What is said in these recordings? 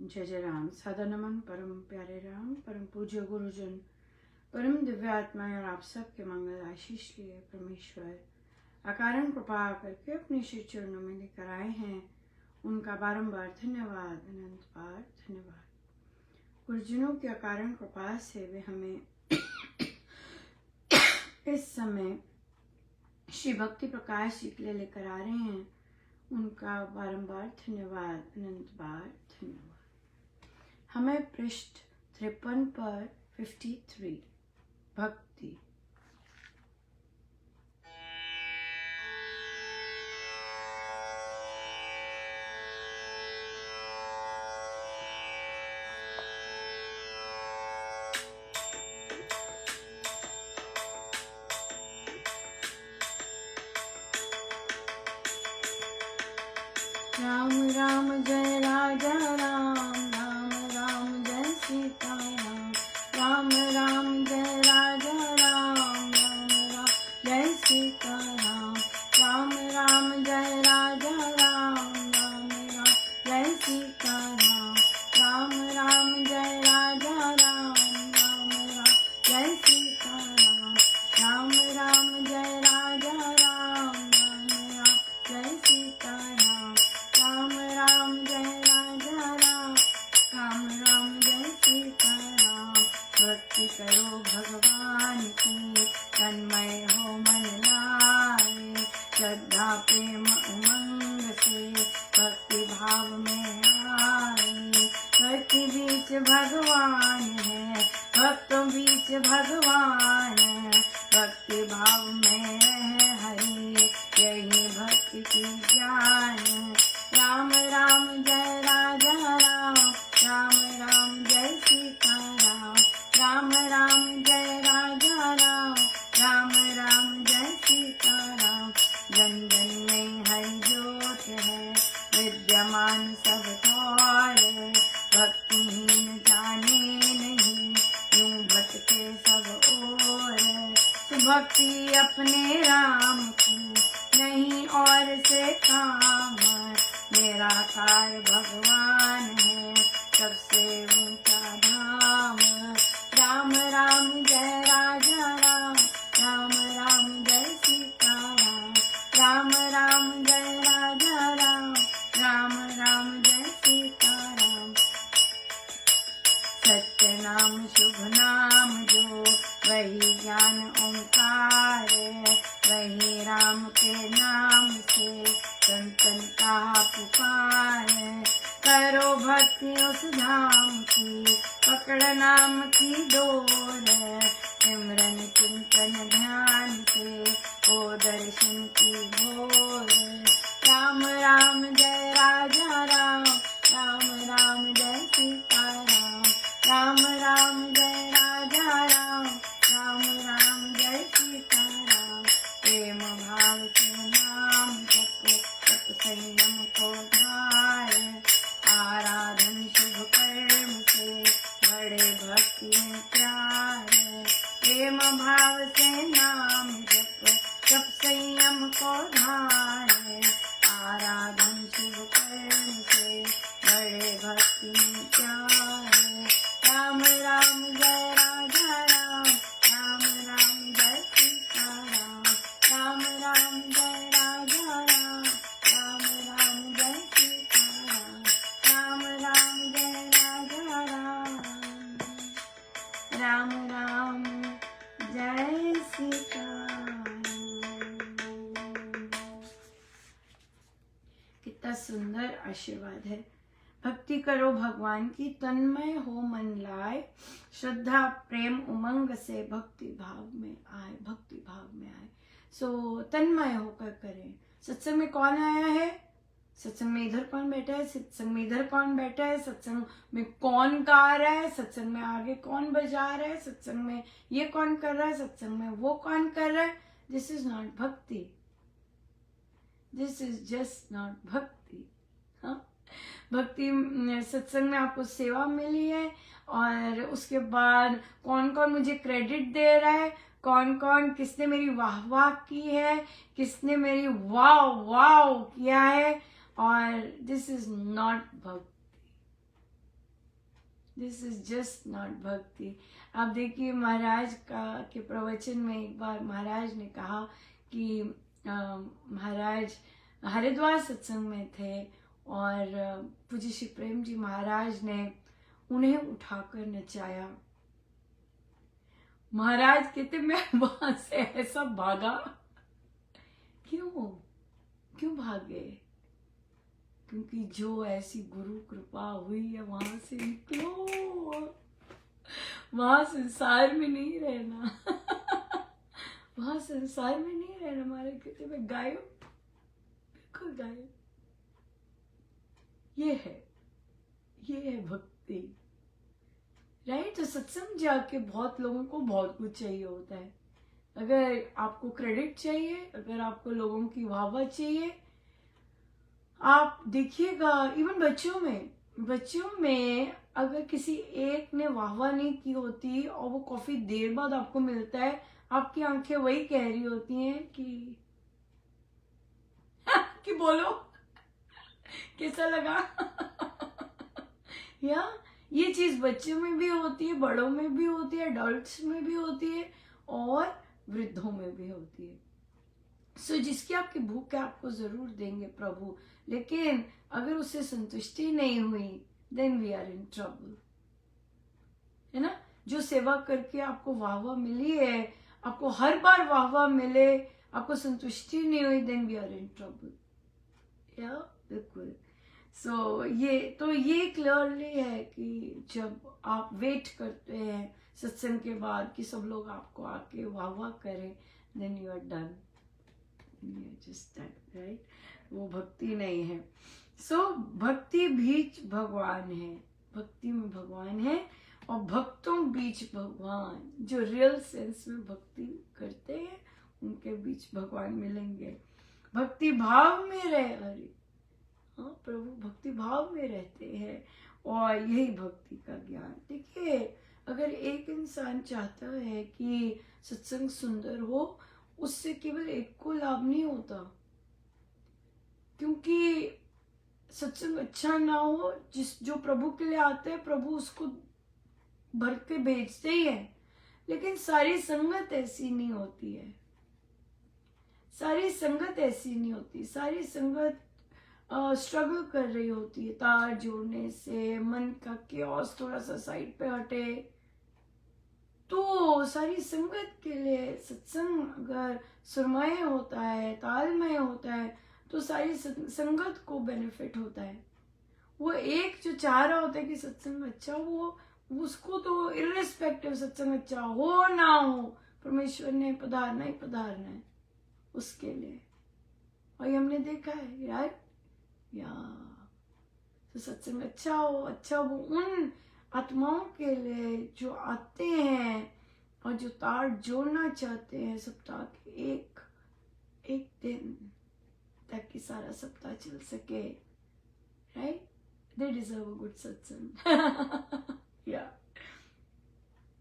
जय जय राम। सादा नमन परम प्यारे राम, परम पूज्य गुरुजन, परम दिव्यात्माएं और आप सब के मंगल आशीष लिए परमेश्वर अकारण कृपा करके अपने श्री चरणों में लेकर आए हैं। उनका बारंबार धन्यवाद, अनंत बार धन्यवाद। गुरुजनों की अकारण कृपा से वे हमें इस समय श्री भक्ति प्रकाश जी के लिए लेकर आ रहे हैं। उनका बारंबार धन्यवाद, अनंत बार धन्यवाद। हमें पृष्ठ 53 पर 53 भक्ति। राम राम जय राजा राम, राम राम जय सीता राम, राम राम जय राजा राम, राम राम जय सीता राम, राम राम जय राजा राम, राम राम जय सीता राम, राम राम जय राजा राम, राम राम जय सीता राम, राम राम जय राजा राम, राम राम जय सीता राम, राम राम जय राजा राम, राम राम जय सीता राम। भक्ति करो भगवान की, तन्मय हो मन लाए, श्रद्धा प्रेम उमंग से भक्ति भाव में आए। भक्ति बीच भगवान है, भक्तों बीच भगवान, भक्ति भाव में है हरि, यही भक्ति की ज्ञान। राम राम जय राजा राम, राम राम जय सीता राम, राम राम जय राजा राम, राम राम जय सीता राम। जन जन में हरि ज्योत है, विद्यमान सब और, भक्तिहीन जाने नहीं, यूं भटके सब ओर। भक्ति अपने राम की, नहीं और से काम, निराकार भगवान है सबसे ऊंचा धाम। राम राम जय राजा राम, राम राम जय सीता राम, राम राम जय राजा राम, राम राम जय सीता राम। सत्य नाम शुभ नाम जो, वही ज्ञान ओंकार, वही राम के नाम से संतन का पुकार। करो भक्ति उस धाम की, पकड़ नाम की डोर, सिमरन चिंतन ध्यान से हो दर्शन की भोर। राम राम जय राजा राम, राम राम जय सीता राम, राम राम जय राजा राम, राम राम जय सीता राम। प्रेम भाव से नाम जप, तप संयम को धार, आराधन शुभ कर्म से बड़े भक्ति में प्यार। प्रेम भाव से नाम जप, तप संयम को धार, आराधन शुभ कर्म से बड़े भक्ति में प्यार। राम राम जय राजा राम, राम राम जय सीता राम, राम राम जय राजा राम, राम राम जय सीता राम, राम राम जय राजा राम, राम राम जय सीता राम। कितना सुंदर आशीर्वाद है। भक्ति करो भगवान की, तन्मय हो मन लाए, श्रद्धा प्रेम उमंग से भक्ति भाव में आए, भक्ति भाव में आए। सो तन्मय होकर करें। सत्संग में कौन आया है? सत्संग में इधर कौन बैठा है? सत्संग में इधर कौन बैठा है? सत्संग में कौन गा रहा है? सत्संग में आगे कौन बजा रहा है? सत्संग में ये कौन कर रहा है? सत्संग में वो कौन कर रहा है? दिस इज नॉट भक्ति, दिस इज जस्ट नॉट भक्ति। हाँ, भक्ति सत्संग में आपको सेवा मिली है और उसके बाद कौन कौन मुझे क्रेडिट दे रहा है, कौन कौन किसने मेरी वाह वाह की है, किसने मेरी वाव वाव किया है, और दिस इज नॉट भक्ति। दिस इज जस्ट नॉट भक्ति। आप देखिए महाराज का के प्रवचन में एक बार महाराज ने कहा कि महाराज हरिद्वार सत्संग में थे और पूज्य श्री प्रेम जी महाराज ने उन्हें उठाकर नचाया। महाराज कहते मैं वहां से ऐसा भागा। क्यों भागे? क्योंकि जो ऐसी गुरु कृपा हुई है वहां से निकलो, वहां संसार में नहीं रहना। वहां संसार में नहीं रहना। हमारे कहते मैं गायब, बिल्कुल गायब। ये है भक्ति, राइट। तो सत्संग जाके बहुत लोगों को बहुत कुछ चाहिए होता है। अगर आपको क्रेडिट चाहिए, अगर आपको लोगों की वाहवाह चाहिए, आप देखिएगा इवन बच्चों में अगर किसी एक ने वाहवाह नहीं की होती और वो काफी देर बाद आपको मिलता है, आपकी आंखें वही कह रही होती हैं कि बोलो कैसा लगा। या ये चीज बच्चों में भी होती है, बड़ों में भी होती है, अडल्ट्स में भी होती है और वृद्धों में भी होती है। सो जिसकी आपकी भूख है आपको जरूर देंगे प्रभु, लेकिन अगर उससे संतुष्टि नहीं हुई then we are in trouble, है ना। जो सेवा करके आपको वाहवाह मिली है, आपको हर बार वाहवाह मिले, आपको संतुष्टि नहीं हुई, then we are in trouble. या बिल्कुल। सो ये क्लियरली है कि जब आप वेट करते हैं सत्संग के बाद कि सब लोग आपको आके वाहवाह करें, then you are done, just done, right. वो भक्ति नहीं है। सो भक्ति बीच भगवान है, भक्ति में भगवान है और भक्तों बीच भगवान। जो रियल सेंस में भक्ति करते हैं उनके बीच भगवान मिलेंगे। भक्ति भाव में रहे, अरे हाँ प्रभु भक्ति भाव में रहते हैं और यही भक्ति का ज्ञान। देखिए अगर एक इंसान चाहता है कि सत्संग सुंदर हो, उससे केवल एक को लाभ नहीं होता, क्योंकि सत्संग अच्छा ना हो, जो प्रभु के लिए आते हैं प्रभु उसको भर के भेजते ही है, लेकिन सारी संगत ऐसी नहीं होती है। सारी संगत स्ट्रगल कर रही होती है तार जोड़ने से, मन का क्योस थोड़ा सा साइड पे हटे। तो सारी संगत के लिए सत्संग अगर सुरमय होता है, तालमय होता है, तो सारी संगत को बेनिफिट होता है। वो एक जो चाह रहा होता है कि सत्संग अच्छा हो, उसको तो इर्रेस्पेक्टिव सत्संग अच्छा हो ना हो, परमेश्वर ने पधारना ही पधारना है उसके लिए। और ये हमने देखा है यार, तो सत्संग अच्छा हो उन आत्माओं के लिए जो आते हैं और जो तार जोड़ना चाहते हैं सप्ताह के एक दिन, ताकि सारा सप्ताह चल सके, right. They deserve a good सत्संग। या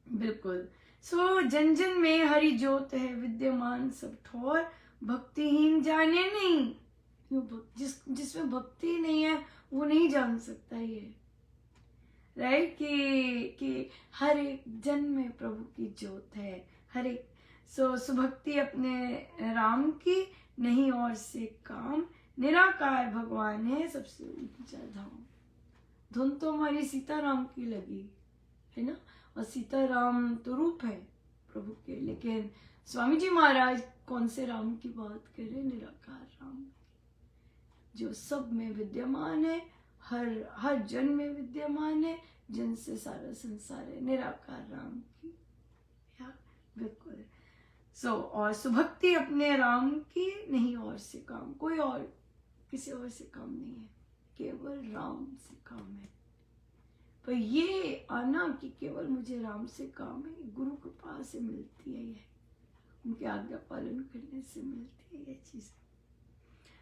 बिल्कुल। सो जन जन में हरि ज्योत है विद्यमान सब ठोर, भक्तिहीन जाने नहीं। जिसमें भक्ति नहीं है वो नहीं जान सकता ये, राइट। कि हर एक जन में प्रभु की ज्योत है, हर एक। सुभक्ति अपने राम की नहीं और से काम, निराकार भगवान है सबसे ऊंचा धाम। धुन तो हमारी सीताराम की लगी है ना, और सीताराम तो रूप है प्रभु के, लेकिन स्वामी जी महाराज कौन से राम की बात करें? निराकार राम, जो सब में विद्यमान है, हर जन में विद्यमान है, जिनसे सारा संसार है, निराकार राम की। या बिल्कुल। और सुभक्ति अपने राम की नहीं और से काम, कोई और किसी और से काम नहीं है, केवल राम से काम है। पर ये आना कि केवल मुझे राम से काम है, गुरु कृपा से मिलती है, ये उनके आज्ञा पालन करने से मिलती है ये चीज।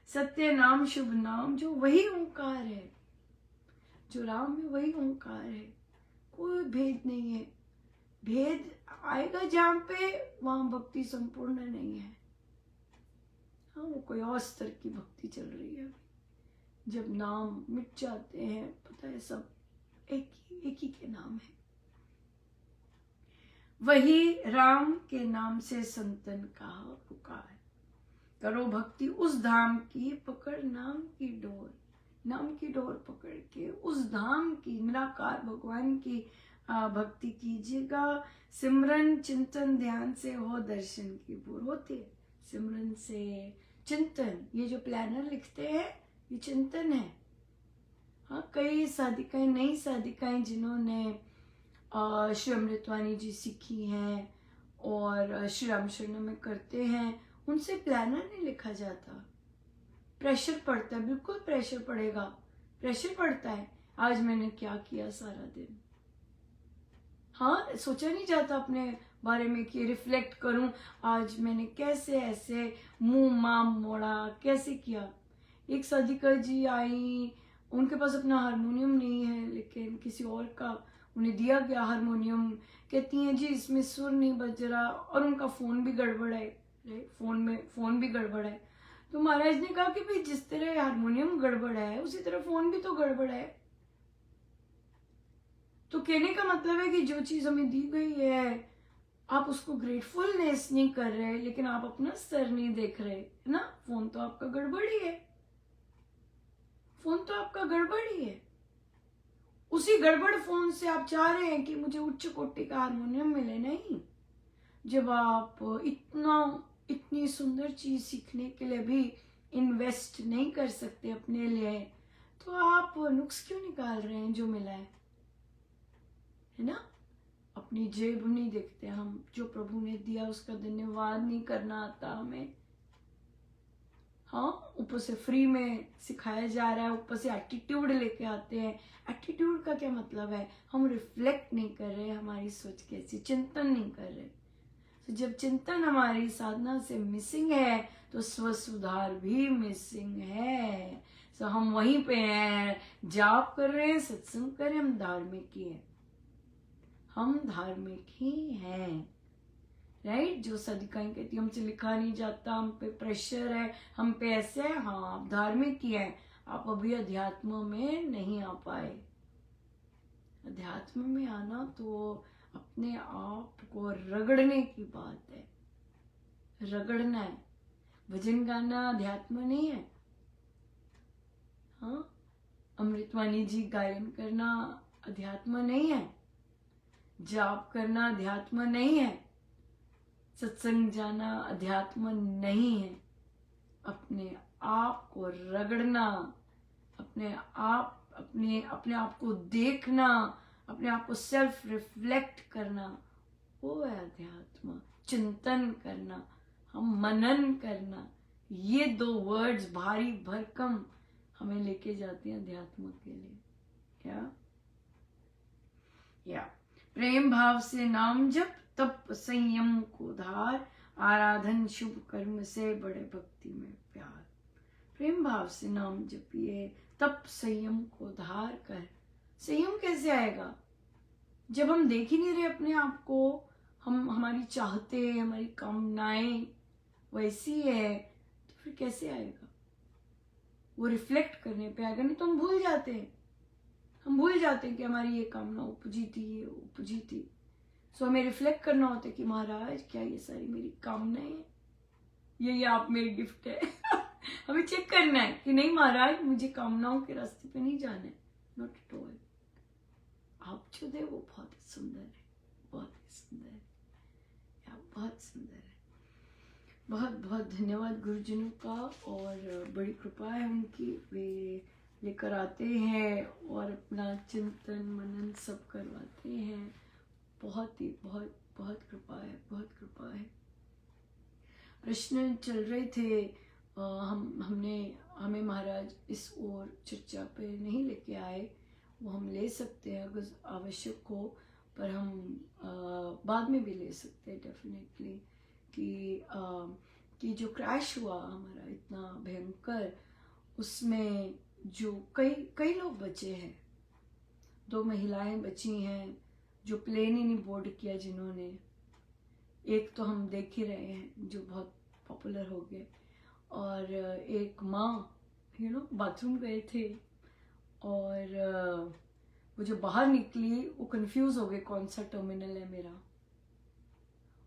सत्य नाम शुभ नाम, जो वही ओंकार है, जो राम है वही ओंकार है, कोई भेद नहीं है। भेद आएगा जहां पे वहां भक्ति संपूर्ण नहीं है। हाँ, वो कोई और स्तर की भक्ति चल रही है। जब नाम मिट जाते हैं, पता है सब एक ही के नाम है। वही राम के नाम से संतन कहा पुकार, करो भक्ति उस धाम की, पकड़ नाम की डोर, नाम की डोर पकड़ के उस धाम की निराकार भगवान की भक्ति कीजिएगा। सिमरन चिंतन ध्यान से हो दर्शन की भूर होती है। सिमरन से चिंतन, ये जो प्लानर लिखते हैं ये चिंतन है। हाँ, कई साधिकाएं, नई साधिकाएं जिन्होंने श्री अमृतवाणी जी सीखी हैं और श्री राम शरण में करते हैं, उनसे प्लानर नहीं लिखा जाता। प्रेशर पड़ता है, बिल्कुल प्रेशर पड़ेगा, प्रेशर पड़ता है। आज मैंने क्या किया सारा दिन, हाँ, सोचा नहीं जाता अपने बारे में कि रिफ्लेक्ट करूं आज मैंने कैसे ऐसे मुंह माम मोड़ा, कैसे किया। एक साधिका जी आई, उनके पास अपना हारमोनियम नहीं है, लेकिन किसी और का उन्हें दिया गया हारमोनियम। कहती हैं जी इसमें सुर नहीं बज रहा, और उनका फोन भी गड़बड़ है, फोन भी गड़बड़ है। तो महाराज ने कहा कि भाई जिस तरह हारमोनियम गड़बड़ है उसी तरह फोन भी तो गड़बड़ है। तो कहने का मतलब है कि जो चीज हमें दी गई है आप उसको ग्रेटफुलनेस नहीं कर रहे, लेकिन आप अपना स्तर नहीं देख रहे, है ना। फोन तो आपका गड़बड़ ही है, फोन तो आपका गड़बड़ ही है। उसी गड़बड़ फोन से आप चाह रहे हैं कि मुझे उच्च कोटि का हारमोनियम मिले। नहीं, जब आप इतनी सुंदर चीज सीखने के लिए भी इन्वेस्ट नहीं कर सकते अपने लिए, तो आप नुक्स क्यों निकाल रहे हैं जो मिला है ना। अपनी जेब नहीं देखते हम, जो प्रभु ने दिया उसका धन्यवाद नहीं करना आता हमें। हाँ, ऊपर से फ्री में सिखाया जा रहा है, ऊपर से एटीट्यूड लेके आते हैं। एटीट्यूड का क्या मतलब है, हम रिफ्लेक्ट नहीं कर रहे हमारी सोच कैसी, चिंतन नहीं कर रहे। तो जब चिंतन हमारी साधना से मिसिंग है तो स्व सुधार भी मिसिंग है। तो हम वहीं पे हैं, जाप कर रहे हैं, सत्संग कर रहे हैं, हम धार्मिक ही हैं, हम धार्मिक ही हैं, राइट। जो साधिकाएं कहती हमसे लिखा नहीं जाता, हम पे प्रेशर है, हम पे ऐसे है, हाँ आप धार्मिक ही हैं, आप अभी अध्यात्म में नहीं आ पाए। अध्यात्म में आना तो अपने आप को रगड़ने की बात है, रगड़ना है। भजन गाना अध्यात्म नहीं है। हाँ, अमृतवाणी जी गायन करना अध्यात्म नहीं है, जाप करना अध्यात्म नहीं है, सत्संग जाना अध्यात्म नहीं है। अपने आप को रगड़ना, अपने आप को देखना, अपने आप को सेल्फ रिफ्लेक्ट करना, वो है अध्यात्म। चिंतन करना, हम मनन करना, ये दो वर्ड्स भारी भरकम हमें लेके जाते हैं अध्यात्म के लिए। या प्रेम भाव से नाम जप, तप संयम को धार, आराधन शुभ कर्म से बड़े भक्ति में प्यार। प्रेम भाव से नाम जपिए, तप संयम को धार कर। संयम कैसे आएगा जब हम देख ही नहीं रहे अपने आप को, हमारी चाहते, हमारी कामनाएं वैसी है, तो फिर कैसे आएगा। वो रिफ्लेक्ट करने पे आएगा, नहीं तो हम भूल जाते हैं, हम भूल जाते हैं कि हमारी ये कामना उपजी थी, ये उपजी थी। सो हमें रिफ्लेक्ट करना होता है कि महाराज क्या ये सारी मेरी कामनाएं हैं, ये आप मेरी गिफ्ट है। हमें चेक करना है कि नहीं महाराज मुझे कामनाओं के रास्ते पे नहीं जाना है, नॉट एट ऑल। आप जो दे वो बहुत ही सुंदर है, बहुत ही सुंदर है, या बहुत सुंदर है। बहुत बहुत धन्यवाद गुरुजनों का, और बड़ी कृपा है उनकी, वे लेकर आते हैं और अपना चिंतन मनन सब करवाते हैं। बहुत ही बहुत बहुत कृपा है, बहुत कृपा है। प्रश्न चल रहे थे, हमें महाराज इस ओर चर्चा पे नहीं लेके आए, वो हम ले सकते हैं अगर आवश्यक हो, पर हम बाद में भी ले सकते हैं डेफिनेटली। कि जो क्रैश हुआ हमारा इतना भयंकर, उसमें जो कई लोग बचे हैं, 2 महिलाएं बची हैं जो प्लेन ही नहीं बोर्ड किया जिन्होंने। एक तो हम देख ही रहे हैं जो बहुत पॉपुलर हो गए, और एक माँ बाथरूम गए थे और वो जो बाहर निकली वो कंफ्यूज हो गए कौन सा टर्मिनल है मेरा,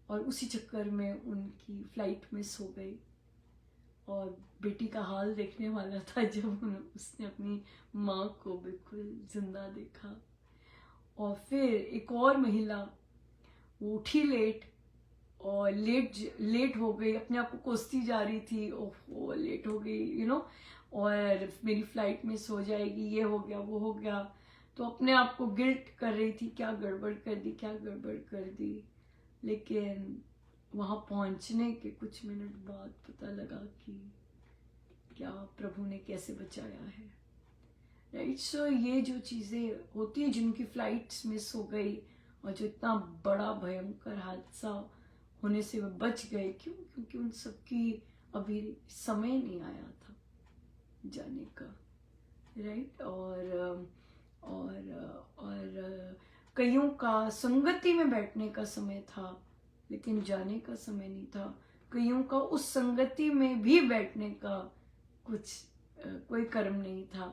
और उसी चक्कर में उनकी फ्लाइट मिस हो गई। और बेटी का हाल देखने वाला था जब उसने अपनी माँ को बिल्कुल जिंदा देखा। और फिर एक और महिला, वो उठी लेट, और लेट हो गई, अपने आप को कोसती जा रही थी, ओह लेट हो गई और मेरी फ्लाइट मिस हो जाएगी, ये हो गया वो हो गया। तो अपने आप को गिल्ट कर रही थी, क्या गड़बड़ कर दी, क्या गड़बड़ कर दी। लेकिन वहां पहुंचने के कुछ मिनट बाद पता लगा कि क्या प्रभु ने कैसे बचाया है। राइट, सो ये जो चीजें होती है, जिनकी फ्लाइट्स मिस हो गई और जो इतना बड़ा भयंकर हादसा होने से वे बच गए, क्यों? क्योंकि उन सबकी अभी समय नहीं आया था जाने का। राइट, और कईयों का संगति में बैठने का समय था लेकिन जाने का समय नहीं था। कईयों का उस संगति में भी बैठने का कोई कर्म नहीं था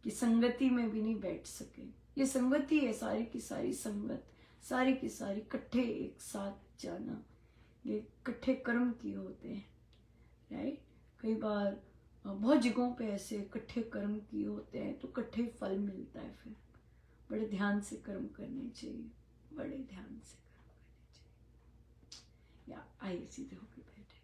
कि संगति में भी नहीं बैठ सके। ये संगति है, सारी की सारी संगत, सारी की सारी इकट्ठे एक साथ जाना, ये इकट्ठे कर्म किए होते हैं। राइट, कई बार बहुत जगहों पे ऐसे इकट्ठे कर्म किए होते हैं तो इकट्ठे फल मिलता है। फिर बड़े ध्यान से कर्म करने चाहिए, बड़े ध्यान से कर्म करने चाहिए। या आइए सीधे होकर बैठे।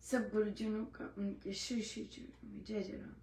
सब गुरुजनों का उनके श्री श्री चरणों में जय जय राम।